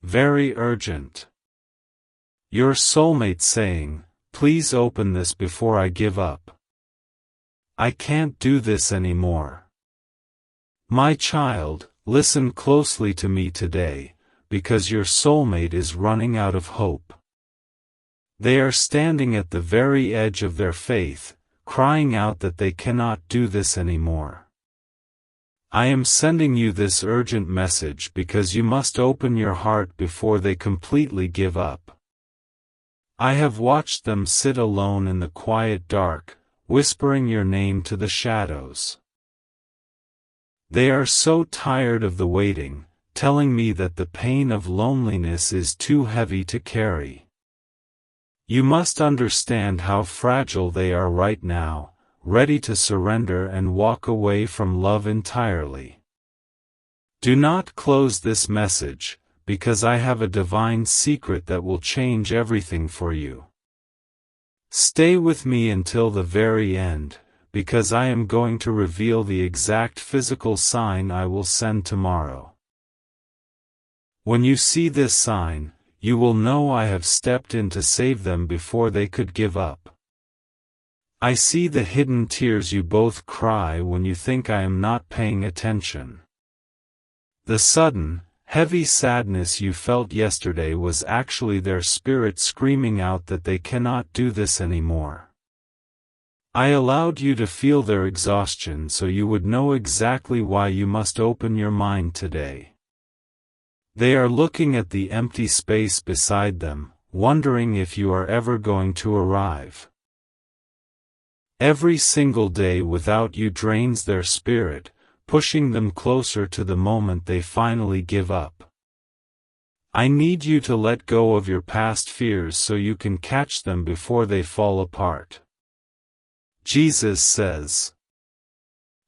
very urgent. Your soulmate saying, "Please open this before I give up. I can't do this anymore." My child, listen closely to me today, because your soulmate is running out of hope. They are standing at the very edge of their faith, crying out that they cannot do this anymore. I am sending you this urgent message because you must open your heart before they completely give up. I have watched them sit alone in the quiet dark, whispering your name to the shadows. They are so tired of the waiting, telling me that the pain of loneliness is too heavy to carry. You must understand how fragile they are right now, ready to surrender and walk away from love entirely. Do not close this message, because I have a divine secret that will change everything for you. Stay with me until the very end, because I am going to reveal the exact physical sign I will send tomorrow. When you see this sign, you will know I have stepped in to save them before they could give up. I see the hidden tears you both cry when you think I am not paying attention. The sudden, heavy sadness you felt yesterday was actually their spirit screaming out that they cannot do this anymore. I allowed you to feel their exhaustion so you would know exactly why you must open your mind today. They are looking at the empty space beside them, wondering if you are ever going to arrive. Every single day without you drains their spirit, pushing them closer to the moment they finally give up. I need you to let go of your past fears so you can catch them before they fall apart. Jesus says,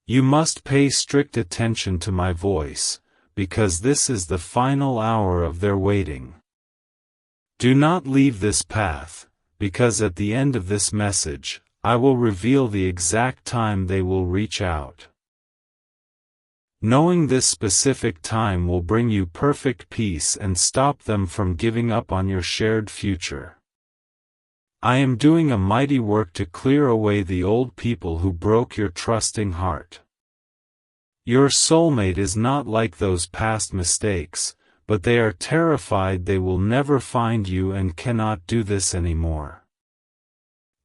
"You must pay strict attention to my voice, because this is the final hour of their waiting. Do not leave this path, because at the end of this message, I will reveal the exact time they will reach out. Knowing this specific time will bring you perfect peace and stop them from giving up on your shared future. I am doing a mighty work to clear away the old people who broke your trusting heart. Your soulmate is not like those past mistakes, but they are terrified they will never find you and cannot do this anymore.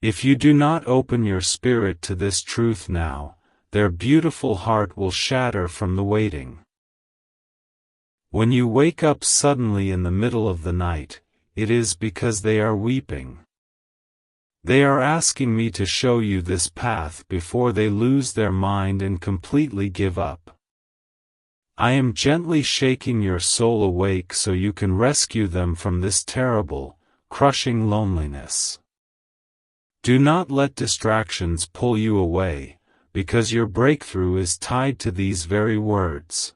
If you do not open your spirit to this truth now, their beautiful heart will shatter from the waiting. When you wake up suddenly in the middle of the night, it is because they are weeping. They are asking me to show you this path before they lose their mind and completely give up. I am gently shaking your soul awake so you can rescue them from this terrible, crushing loneliness. Do not let distractions pull you away, because your breakthrough is tied to these very words.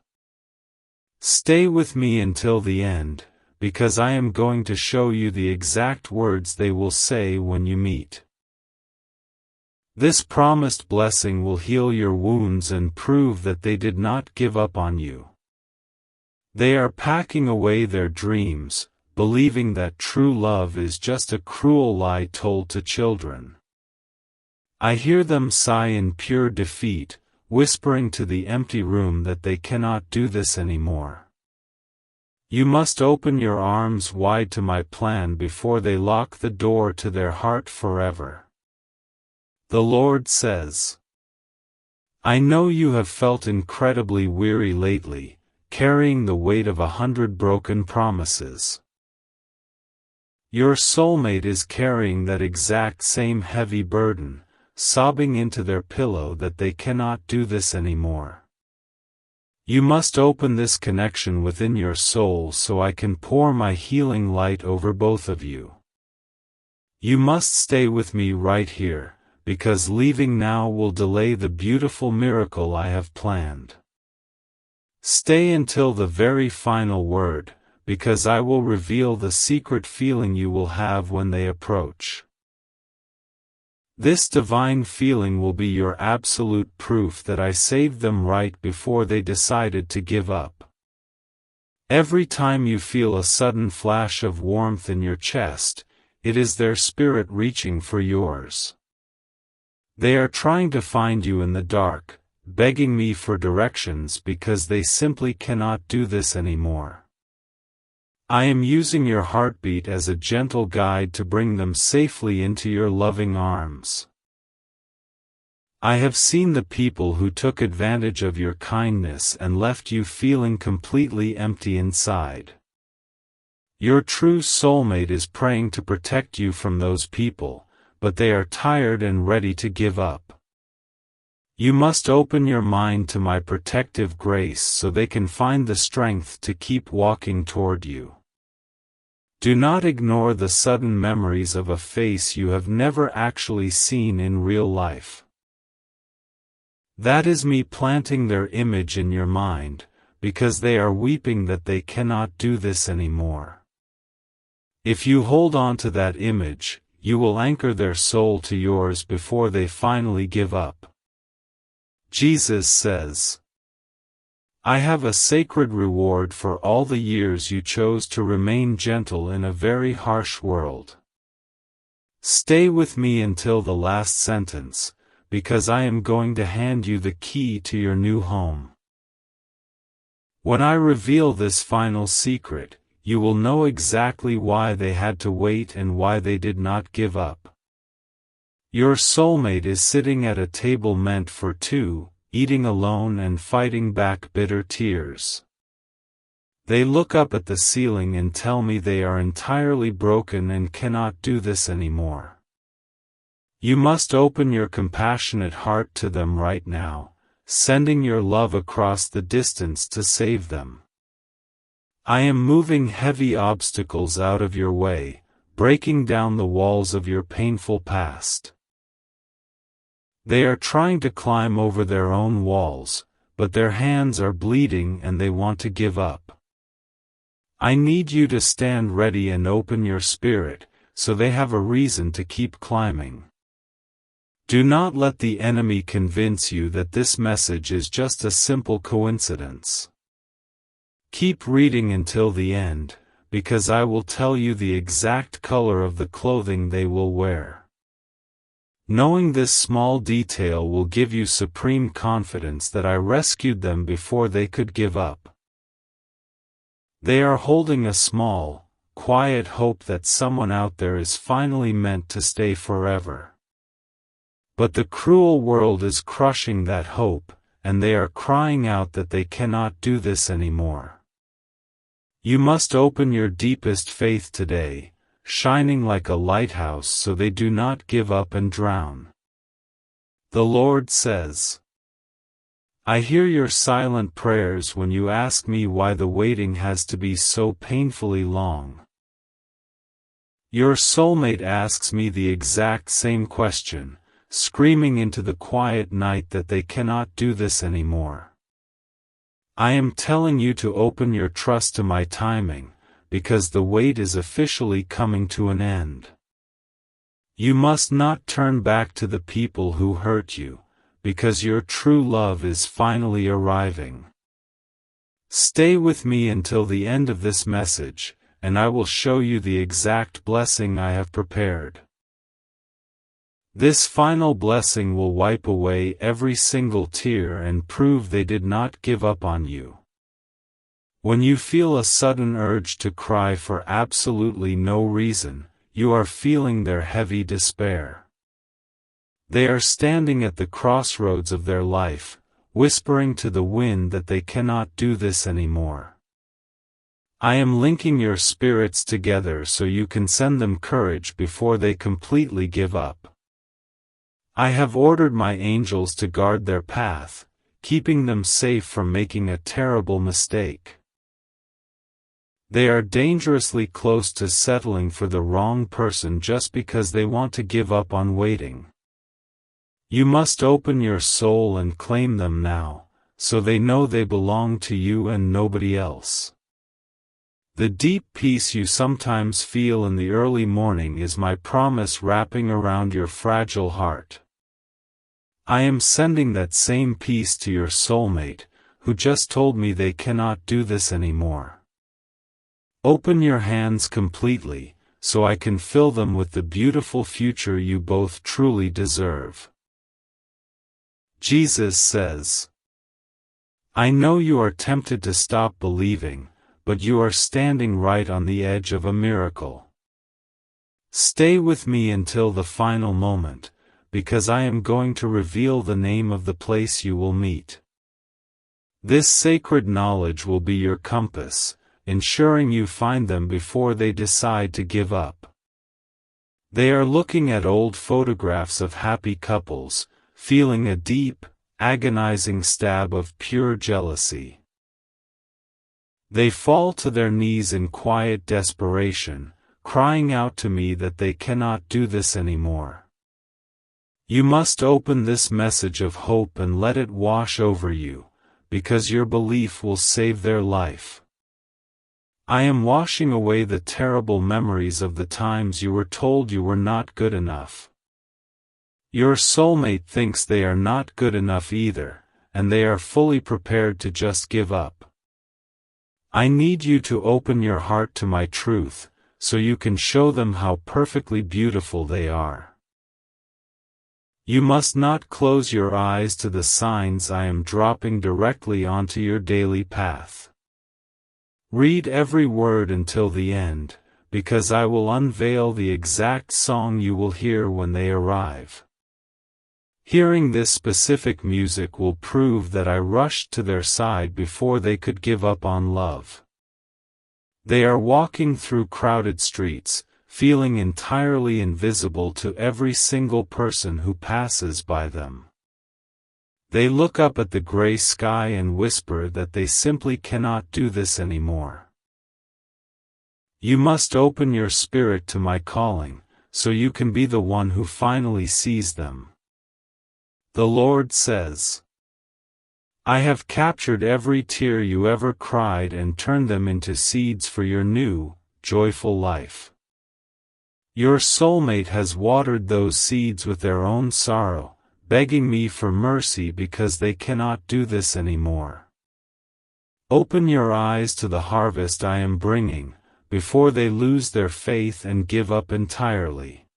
Stay with me until the end, because I am going to show you the exact words they will say when you meet. This promised blessing will heal your wounds and prove that they did not give up on you. They are packing away their dreams, believing that true love is just a cruel lie told to children. I hear them sigh in pure defeat, whispering to the empty room that they cannot do this anymore. You must open your arms wide to my plan before they lock the door to their heart forever. The Lord says, I know you have felt incredibly weary lately, carrying the weight of 100 broken promises. Your soulmate is carrying that exact same heavy burden, sobbing into their pillow that they cannot do this anymore. You must open this connection within your soul so I can pour my healing light over both of you. You must stay with me right here, because leaving now will delay the beautiful miracle I have planned. Stay until the very final word, because I will reveal the secret feeling you will have when they approach. This divine feeling will be your absolute proof that I saved them right before they decided to give up. Every time you feel a sudden flash of warmth in your chest, it is their spirit reaching for yours. They are trying to find you in the dark, begging me for directions because they simply cannot do this anymore. I am using your heartbeat as a gentle guide to bring them safely into your loving arms. I have seen the people who took advantage of your kindness and left you feeling completely empty inside. Your true soulmate is praying to protect you from those people, but they are tired and ready to give up. You must open your mind to my protective grace so they can find the strength to keep walking toward you. Do not ignore the sudden memories of a face you have never actually seen in real life. That is me planting their image in your mind, because they are weeping that they cannot do this anymore. If you hold on to that image, you will anchor their soul to yours before they finally give up. Jesus says, I have a sacred reward for all the years you chose to remain gentle in a very harsh world. Stay with me until the last sentence, because I am going to hand you the key to your new home. When I reveal this final secret, you will know exactly why they had to wait and why they did not give up. Your soulmate is sitting at a table meant for two, eating alone and fighting back bitter tears. They look up at the ceiling and tell me they are entirely broken and cannot do this anymore. You must open your compassionate heart to them right now, sending your love across the distance to save them. I am moving heavy obstacles out of your way, breaking down the walls of your painful past. They are trying to climb over their own walls, but their hands are bleeding and they want to give up. I need you to stand ready and open your spirit, so they have a reason to keep climbing. Do not let the enemy convince you that this message is just a simple coincidence. Keep reading until the end, because I will tell you the exact color of the clothing they will wear. Knowing this small detail will give you supreme confidence that I rescued them before they could give up. They are holding a small, quiet hope that someone out there is finally meant to stay forever. But the cruel world is crushing that hope, and they are crying out that they cannot do this anymore. You must open your deepest faith today, shining like a lighthouse so they do not give up and drown. The Lord says, I hear your silent prayers when you ask me why the waiting has to be so painfully long. Your soulmate asks me the exact same question, screaming into the quiet night that they cannot do this anymore. I am telling you to open your trust to my timing, because the wait is officially coming to an end. You must not turn back to the people who hurt you, because your true love is finally arriving. Stay with me until the end of this message, and I will show you the exact blessing I have prepared. This final blessing will wipe away every single tear and prove they did not give up on you. When you feel a sudden urge to cry for absolutely no reason, you are feeling their heavy despair. They are standing at the crossroads of their life, whispering to the wind that they cannot do this anymore. I am linking your spirits together so you can send them courage before they completely give up. I have ordered my angels to guard their path, keeping them safe from making a terrible mistake. They are dangerously close to settling for the wrong person just because they want to give up on waiting. You must open your soul and claim them now, so they know they belong to you and nobody else. The deep peace you sometimes feel in the early morning is my promise wrapping around your fragile heart. I am sending that same peace to your soulmate, who just told me they cannot do this anymore. Open your hands completely, so I can fill them with the beautiful future you both truly deserve. Jesus says, I know you are tempted to stop believing, but you are standing right on the edge of a miracle. Stay with me until the final moment, because I am going to reveal the name of the place you will meet. This sacred knowledge will be your compass, ensuring you find them before they decide to give up. They are looking at old photographs of happy couples, feeling a deep, agonizing stab of pure jealousy. They fall to their knees in quiet desperation, crying out to me that they cannot do this anymore. You must open this message of hope and let it wash over you, because your belief will save their life. I am washing away the terrible memories of the times you were told you were not good enough. Your soulmate thinks they are not good enough either, and they are fully prepared to just give up. I need you to open your heart to my truth, so you can show them how perfectly beautiful they are. You must not close your eyes to the signs I am dropping directly onto your daily path. Read every word until the end, because I will unveil the exact song you will hear when they arrive. Hearing this specific music will prove that I rushed to their side before they could give up on love. They are walking through crowded streets, feeling entirely invisible to every single person who passes by them. They look up at the gray sky and whisper that they simply cannot do this anymore. You must open your spirit to my calling, so you can be the one who finally sees them. The Lord says, I have captured every tear you ever cried and turned them into seeds for your new, joyful life. Your soulmate has watered those seeds with their own sorrow, begging me for mercy because they cannot do this anymore. Open your eyes to the harvest I am bringing, before they lose their faith and give up entirely.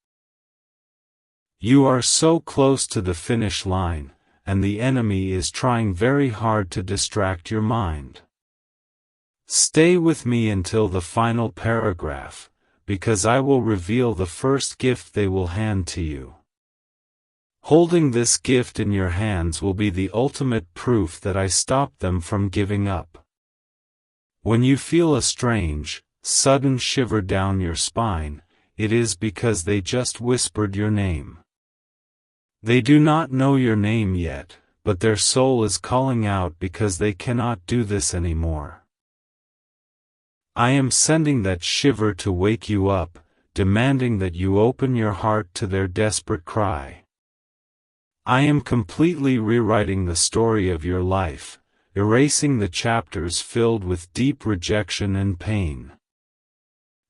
You are so close to the finish line, and the enemy is trying very hard to distract your mind. Stay with me until the final paragraph, because I will reveal the first gift they will hand to you. Holding this gift in your hands will be the ultimate proof that I stopped them from giving up. When you feel a strange, sudden shiver down your spine, it is because they just whispered your name. They do not know your name yet, but their soul is calling out because they cannot do this anymore. I am sending that shiver to wake you up, demanding that you open your heart to their desperate cry. I am completely rewriting the story of your life, erasing the chapters filled with deep rejection and pain.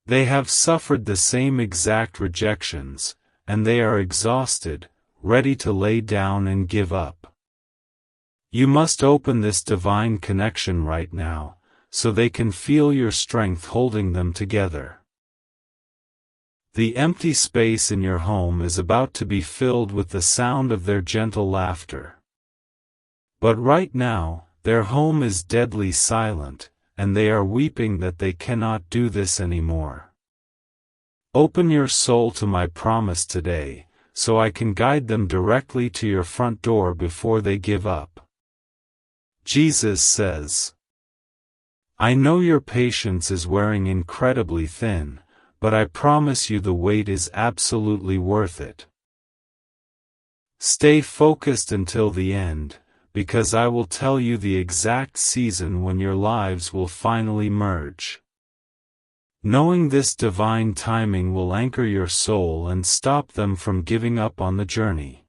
They have suffered the same exact rejections, and they are exhausted, ready to lay down and give up. You must open this divine connection right now, so they can feel your strength holding them together. The empty space in your home is about to be filled with the sound of their gentle laughter. But right now, their home is deadly silent, and they are weeping that they cannot do this anymore. Open your soul to my promise today, so I can guide them directly to your front door before they give up. Jesus says, I know your patience is wearing incredibly thin, but I promise you the wait is absolutely worth it. Stay focused until the end, because I will tell you the exact season when your lives will finally merge. Knowing this divine timing will anchor your soul and stop them from giving up on the journey.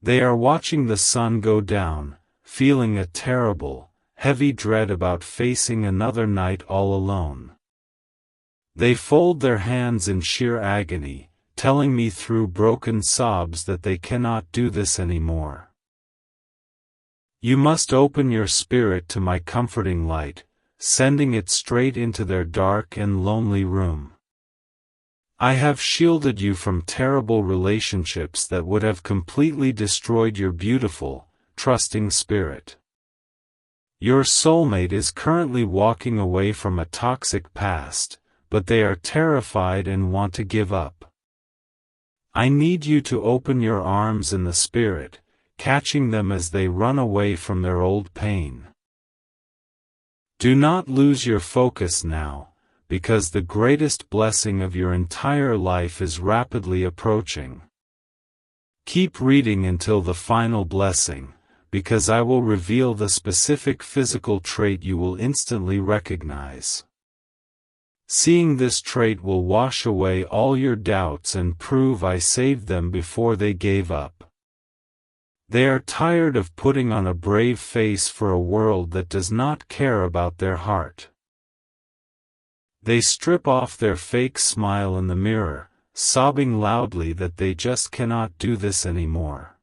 They are watching the sun go down, feeling a terrible, heavy dread about facing another night all alone. They fold their hands in sheer agony, telling me through broken sobs that they cannot do this anymore. You must open your spirit to my comforting light, sending it straight into their dark and lonely room. I have shielded you from terrible relationships that would have completely destroyed your beautiful, trusting spirit. Your soulmate is currently walking away from a toxic past, but they are terrified and want to give up. I need you to open your arms in the spirit, catching them as they run away from their old pain. Do not lose your focus now, because the greatest blessing of your entire life is rapidly approaching. Keep reading until the final blessing, because I will reveal the specific physical trait you will instantly recognize. Seeing this trait will wash away all your doubts and prove I saved them before they gave up. They are tired of putting on a brave face for a world that does not care about their heart. They strip off their fake smile in the mirror, sobbing loudly that they just cannot do this anymore.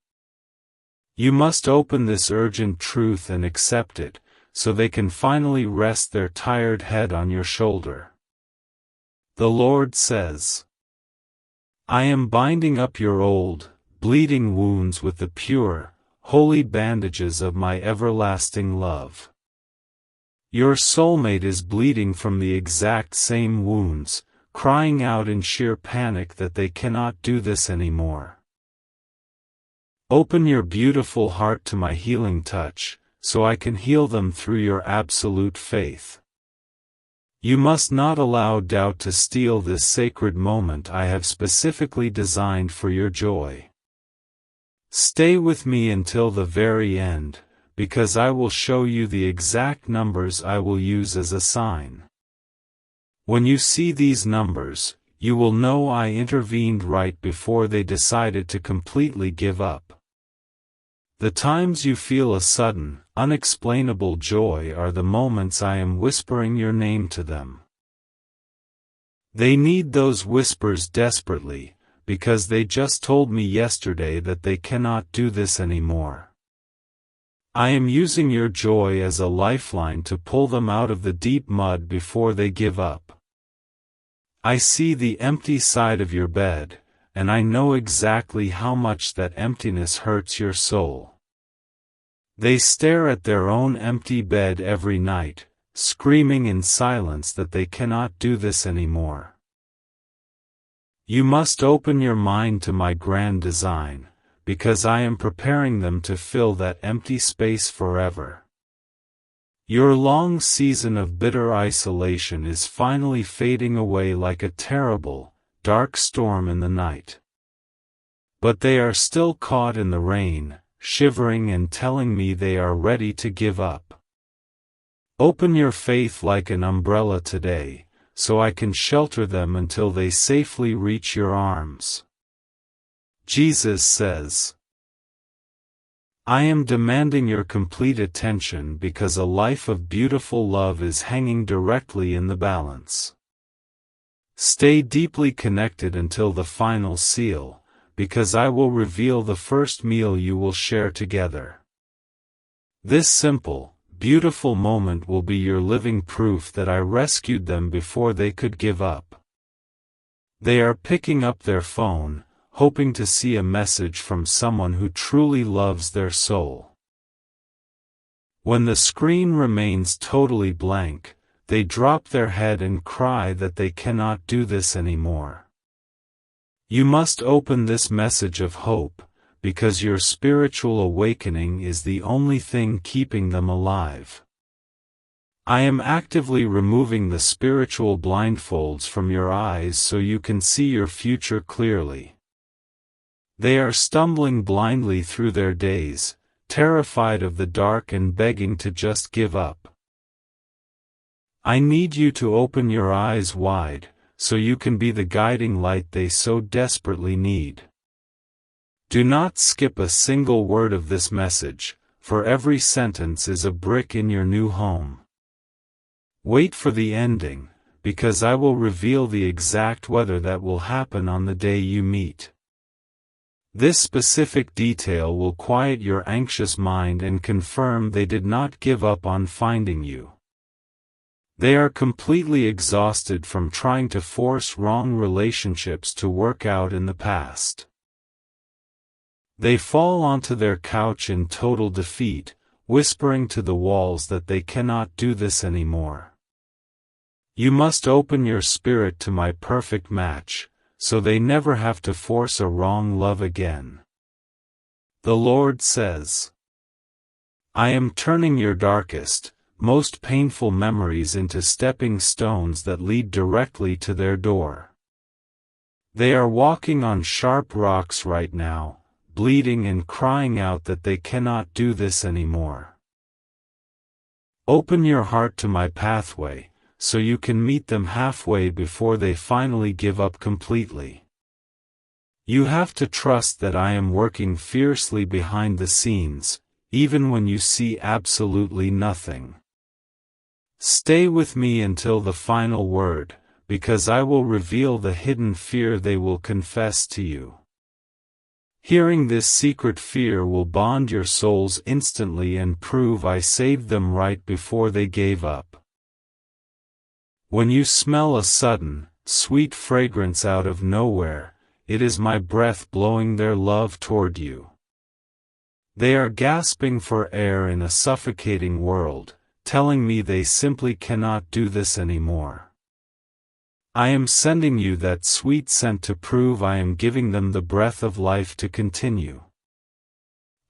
You must open this urgent truth and accept it, so they can finally rest their tired head on your shoulder. The Lord says, I am binding up your old, bleeding wounds with the pure, holy bandages of my everlasting love. Your soulmate is bleeding from the exact same wounds, crying out in sheer panic that they cannot do this anymore. Open your beautiful heart to my healing touch, so I can heal them through your absolute faith. You must not allow doubt to steal this sacred moment I have specifically designed for your joy. Stay with me until the very end, because I will show you the exact numbers I will use as a sign. When you see these numbers, you will know I intervened right before they decided to completely give up. The times you feel a sudden, unexplainable joy are the moments I am whispering your name to them. They need those whispers desperately, because they just told me yesterday that they cannot do this anymore. I am using your joy as a lifeline to pull them out of the deep mud before they give up. I see the empty side of your bed, and I know exactly how much that emptiness hurts your soul. They stare at their own empty bed every night, screaming in silence that they cannot do this anymore. You must open your mind to my grand design, because I am preparing them to fill that empty space forever. Your long season of bitter isolation is finally fading away like a terrible, dark storm in the night. But they are still caught in the rain, shivering and telling me they are ready to give up. Open your faith like an umbrella today, so I can shelter them until they safely reach your arms. Jesus says, I am demanding your complete attention because a life of beautiful love is hanging directly in the balance. Stay deeply connected until the final seal, because I will reveal the first meal you will share together. This simple, beautiful moment will be your living proof that I rescued them before they could give up. They are picking up their phone, hoping to see a message from someone who truly loves their soul. When the screen remains totally blank, they drop their head and cry that they cannot do this anymore. You must open this message of hope, because your spiritual awakening is the only thing keeping them alive. I am actively removing the spiritual blindfolds from your eyes so you can see your future clearly. They are stumbling blindly through their days, terrified of the dark and begging to just give up. I need you to open your eyes wide, so you can be the guiding light they so desperately need. Do not skip a single word of this message, for every sentence is a brick in your new home. Wait for the ending, because I will reveal the exact weather that will happen on the day you meet. This specific detail will quiet your anxious mind and confirm they did not give up on finding you. They are completely exhausted from trying to force wrong relationships to work out in the past. They fall onto their couch in total defeat, whispering to the walls that they cannot do this anymore. You must open your spirit to my perfect match, so they never have to force a wrong love again. The Lord says, I am turning your darkest, most painful memories into stepping stones that lead directly to their door. They are walking on sharp rocks right now, bleeding and crying out that they cannot do this anymore. Open your heart to my pathway, so you can meet them halfway before they finally give up completely. You have to trust that I am working fiercely behind the scenes, even when you see absolutely nothing. Stay with me until the final word, because I will reveal the hidden fear they will confess to you. Hearing this secret fear will bond your souls instantly and prove I saved them right before they gave up. When you smell a sudden, sweet fragrance out of nowhere, it is my breath blowing their love toward you. They are gasping for air in a suffocating world, telling me they simply cannot do this anymore. I am sending you that sweet scent to prove I am giving them the breath of life to continue.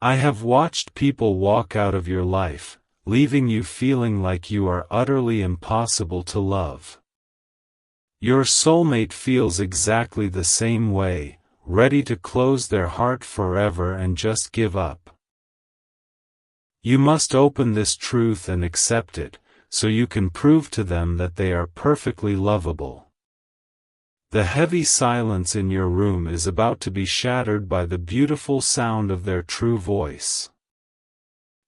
I have watched people walk out of your life, leaving you feeling like you are utterly impossible to love. Your soulmate feels exactly the same way, ready to close their heart forever and just give up. You must open this truth and accept it, so you can prove to them that they are perfectly lovable. The heavy silence in your room is about to be shattered by the beautiful sound of their true voice.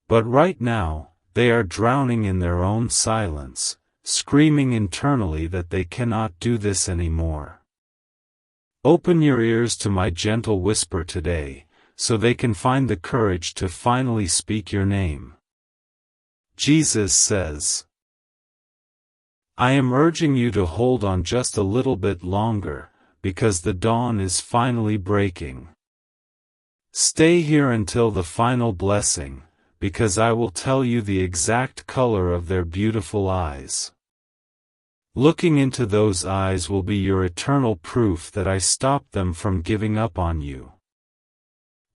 But right now, they are drowning in their own silence, screaming internally that they cannot do this anymore. Open your ears to my gentle whisper today, so they can find the courage to finally speak your name. Jesus says, I am urging you to hold on just a little bit longer, because the dawn is finally breaking. Stay here until the final blessing, because I will tell you the exact color of their beautiful eyes. Looking into those eyes will be your eternal proof that I stopped them from giving up on you.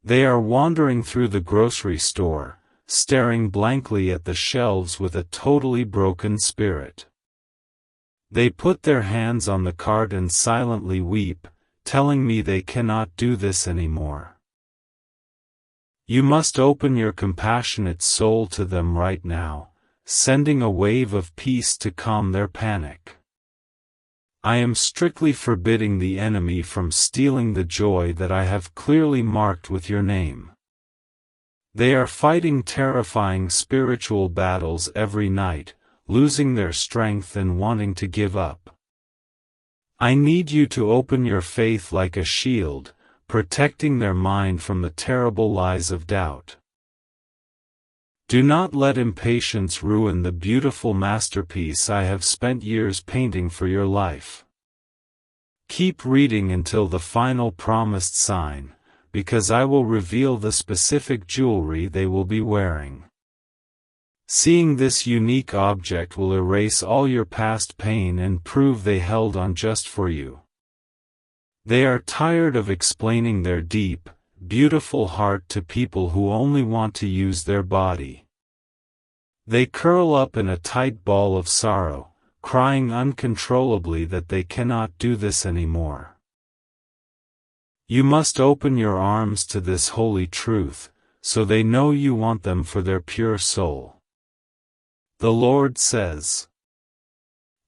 They are wandering through the grocery store, staring blankly at the shelves with a totally broken spirit. They put their hands on the cart and silently weep, telling me they cannot do this anymore. You must open your compassionate soul to them right now, sending a wave of peace to calm their panic. I am strictly forbidding the enemy from stealing the joy that I have clearly marked with your name. They are fighting terrifying spiritual battles every night, losing their strength and wanting to give up. I need you to open your faith like a shield, protecting their mind from the terrible lies of doubt. Do not let impatience ruin the beautiful masterpiece I have spent years painting for your life. Keep reading until the final promised sign, because I will reveal the specific jewelry they will be wearing. Seeing this unique object will erase all your past pain and prove they held on just for you. They are tired of explaining their deep, beautiful heart to people who only want to use their body. They curl up in a tight ball of sorrow, crying uncontrollably that they cannot do this anymore. You must open your arms to this holy truth, so they know you want them for their pure soul. The Lord says,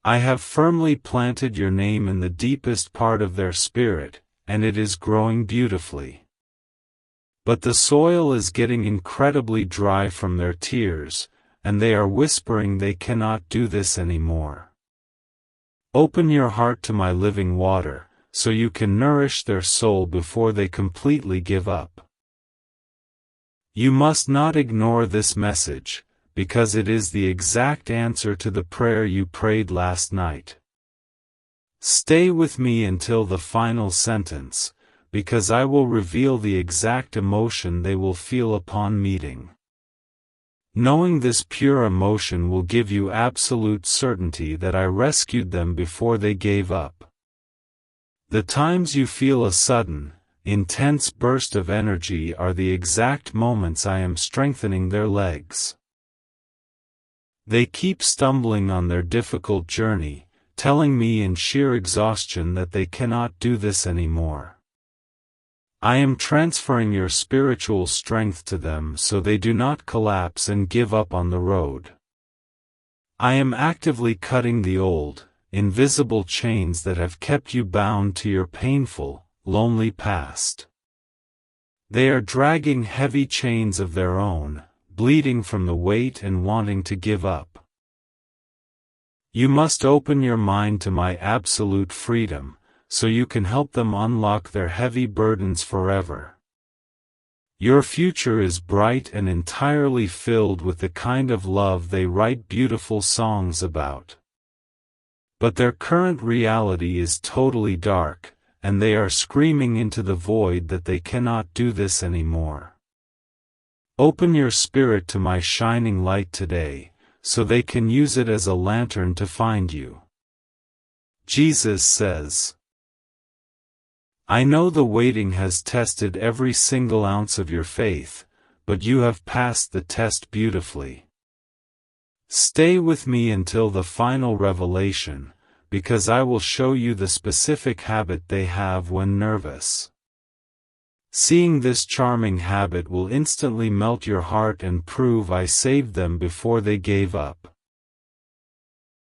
I have firmly planted your name in the deepest part of their spirit, and it is growing beautifully. But the soil is getting incredibly dry from their tears, and they are whispering they cannot do this anymore. Open your heart to my living water, so you can nourish their soul before they completely give up. You must not ignore this message, because it is the exact answer to the prayer you prayed last night. Stay with me until the final sentence, because I will reveal the exact emotion they will feel upon meeting. Knowing this pure emotion will give you absolute certainty that I rescued them before they gave up. The times you feel a sudden, intense burst of energy are the exact moments I am strengthening their legs. They keep stumbling on their difficult journey, telling me in sheer exhaustion that they cannot do this anymore. I am transferring your spiritual strength to them so they do not collapse and give up on the road. I am actively cutting the old, invisible chains that have kept you bound to your painful, lonely past. They are dragging heavy chains of their own, bleeding from the weight and wanting to give up. You must open your mind to my absolute freedom, so you can help them unlock their heavy burdens forever. Your future is bright and entirely filled with the kind of love they write beautiful songs about. But their current reality is totally dark, and they are screaming into the void that they cannot do this anymore. Open your spirit to my shining light today, so they can use it as a lantern to find you. Jesus says, I know the waiting has tested every single ounce of your faith, but you have passed the test beautifully. Stay with me until the final revelation, because I will show you the specific habit they have when nervous. Seeing this charming habit will instantly melt your heart and prove I saved them before they gave up.